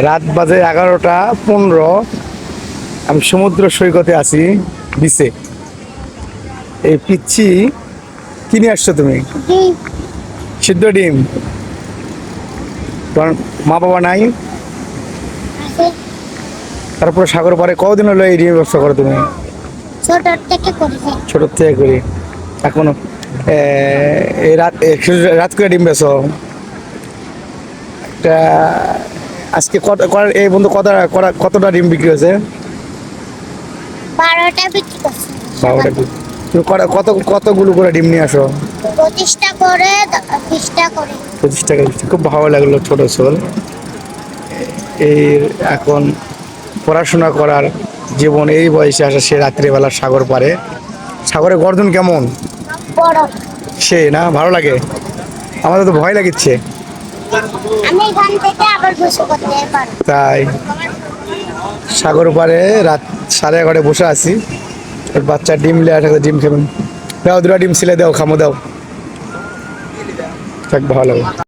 রাত বাজে 11:15। আমি সমুদ্র সৈকতে আছি, বিচে। এই পিচ্ছি কি নিয়ে আসছো তুমি? সিদ্ধ ডিম। তোমার মা বাবা নাই? তারপরে সাগর পাড়ে কতদিন হলো এই ডিমের ব্যবসা করো তুমি? ছোট থেকে করি এখনো। এই রাত করে ডিম বেচো? একটা আজকে এই বন্ধু কতটা ডিম বিক্রি হয়েছে? 12টা বিক্রি করছি। 12টা। তুমি কতগুলো করে ডিম নিয়ে আসো? 25টা করে, 20টা করে। 25 টাকা। খুব ভালো লাগলো ছোট ছোল। এই এখন পড়াশোনা করার জীবন, এই বয়সে আসা সে রাত্রিবেলা সাগর পারে। সাগরের গর্জন কেমন? বড়। সে না ভালো লাগে? আমাদের তো ভয় লাগিচ্ছে। আমি এখান থেকে আবার গোসল করতে পারবো। তাই সাগর পারে রাত 11:30 বসে আছি। ওর বাচ্চা ডিম লেয়া থাকে, ডিম খাবেন। দাও 2টা ডিম ছিলে দাও, খামো দাও। থাক, ভালো লাগে।